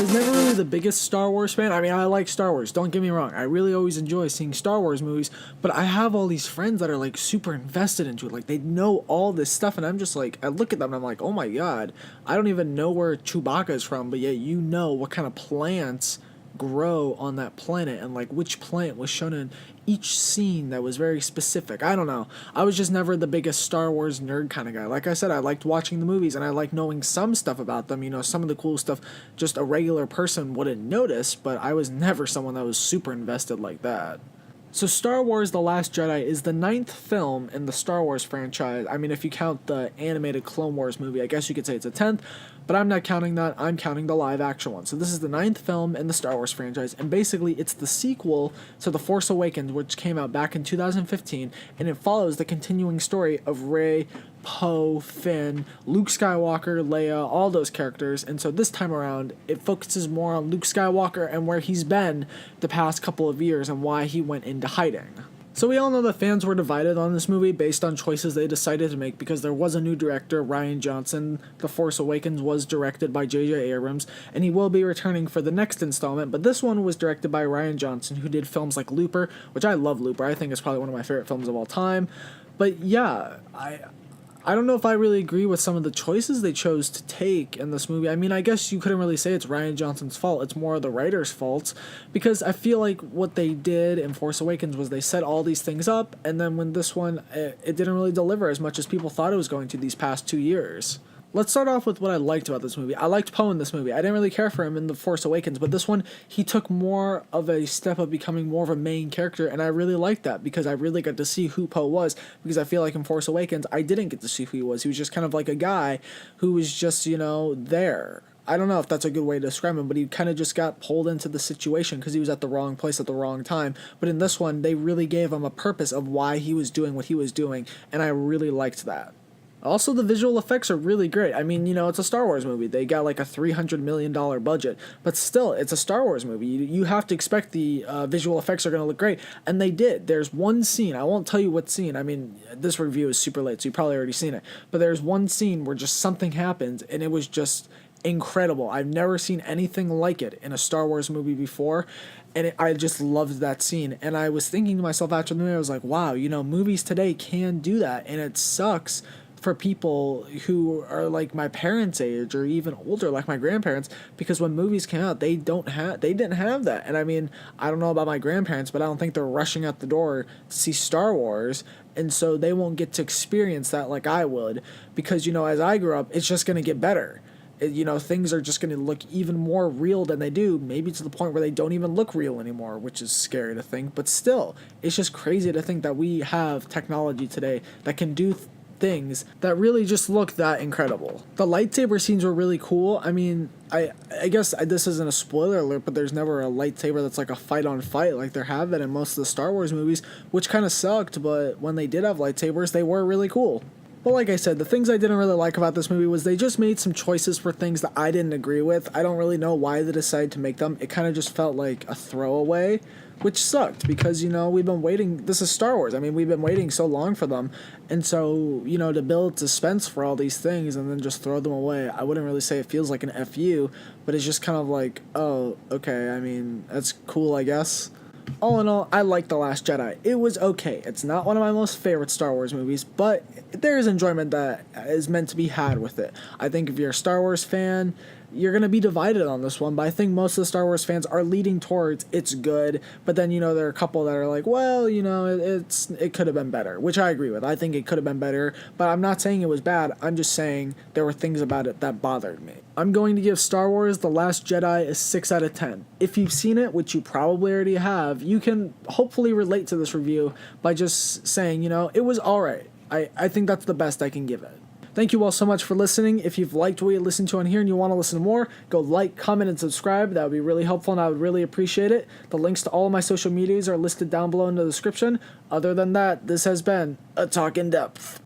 was never really the biggest Star Wars fan. I mean, I like Star Wars, don't get me wrong. I really always enjoy seeing Star Wars movies, but I have all these friends that are like super invested into it. Like they know all this stuff, and I'm just like, I look at them and I'm like, oh my god, I don't even know where Chewbacca is from, but yet you know what kind of plants grow on that planet and like which plant was shown in each scene that was very specific. I don't know. I was just never the biggest Star Wars nerd kind of guy. Like I said, I liked watching the movies and I liked knowing some stuff about them. You know, some of the cool stuff just a regular person wouldn't notice, but I was never someone that was super invested like that. So Star Wars The Last Jedi is the 9th film in the Star Wars franchise. I mean, if you count the animated Clone Wars movie, I guess you could say it's a 10th, but I'm not counting that. I'm counting the live action one. So this is the 9th film in the Star Wars franchise, and basically it's the sequel to The Force Awakens, which came out back in 2015, and it follows the continuing story of Rey, Poe, Finn, Luke Skywalker, Leia, all those characters, and so this time around, it focuses more on Luke Skywalker and where he's been the past couple of years and why he went into hiding. So we all know that fans were divided on this movie based on choices they decided to make because there was a new director, Rian Johnson. The Force Awakens was directed by J.J. Abrams, and he will be returning for the next installment, but this one was directed by Rian Johnson, who did films like Looper, which I love Looper. I think it's probably one of my favorite films of all time. But yeah, I don't know if I really agree with some of the choices they chose to take in this movie. I mean, I guess you couldn't really say it's Rian Johnson's fault. It's more the writer's fault, because I feel like what they did in Force Awakens was they set all these things up, and then when this one, it didn't really deliver as much as people thought it was going to these past 2 years. Let's start off with what I liked about this movie. I liked Poe in this movie. I didn't really care for him in The Force Awakens, but this one, he took more of a step of becoming more of a main character, and I really liked that because I really got to see who Poe was, because I feel like in Force Awakens, I didn't get to see who he was. He was just kind of like a guy who was just, you know, there. I don't know if that's a good way to describe him, but he kind of just got pulled into the situation because he was at the wrong place at the wrong time. But in this one, they really gave him a purpose of why he was doing what he was doing, and I really liked that. Also, the visual effects are really great. I mean, you know, it's a Star Wars movie. They got like a $300 million budget, but still, it's a Star Wars movie. You have to expect the visual effects are going to look great, and they did. There's one scene. I won't tell you what scene. I mean, this review is super late, so you've probably already seen it. But there's one scene where just something happens, and it was just incredible. I've never seen anything like it in a Star Wars movie before, and I just loved that scene. And I was thinking to myself after the movie, I was like, wow, you know, movies today can do that, and it sucks for people who are like my parents' age or even older, like my grandparents, because when movies came out, they didn't have that. And I mean, I don't know about my grandparents, but I don't think they're rushing out the door to see Star Wars, and so they won't get to experience that like I would, because, you know, as I grew up, it's just going to get better. You know, things are just going to look even more real than they do, maybe to the point where they don't even look real anymore, which is scary to think. But still, it's just crazy to think that we have technology today that can do things that really just look that incredible. The lightsaber scenes were really cool. I mean, I guess this isn't a spoiler alert, but there's never a lightsaber that's like a fight on fight like there have been in most of the Star Wars movies, which kind of sucked, but when they did have lightsabers, they were really cool. But like I said, the things I didn't really like about this movie was they just made some choices for things that I didn't agree with. I don't really know why they decided to make them. It kind of just felt like a throwaway, which sucked because, you know, we've been waiting. This is Star Wars. I mean, we've been waiting so long for them. And so, you know, to build suspense for all these things and then just throw them away, I wouldn't really say it feels like an FU, but it's just kind of like, oh, okay, I mean, that's cool, I guess. All in all, I like The Last Jedi. It was okay. It's not one of my most favorite Star Wars movies, but there is enjoyment that is meant to be had with it. I think if you're a Star Wars fan, you're going to be divided on this one, but I think most of the Star Wars fans are leading towards it's good, but then, you know, there are a couple that are like, well, you know, it could have been better, which I agree with. I think it could have been better, but I'm not saying it was bad. I'm just saying there were things about it that bothered me. I'm going to give Star Wars The Last Jedi a 6 out of 10. If you've seen it, which you probably already have, you can hopefully relate to this review by just saying, you know, it was alright. I think that's the best I can give it. Thank you all so much for listening. If you've liked what you listened to on here and you want to listen to more, go like, comment, and subscribe. That would be really helpful, and I would really appreciate it. The links to all of my social medias are listed down below in the description. Other than that, this has been A Talk in Depth.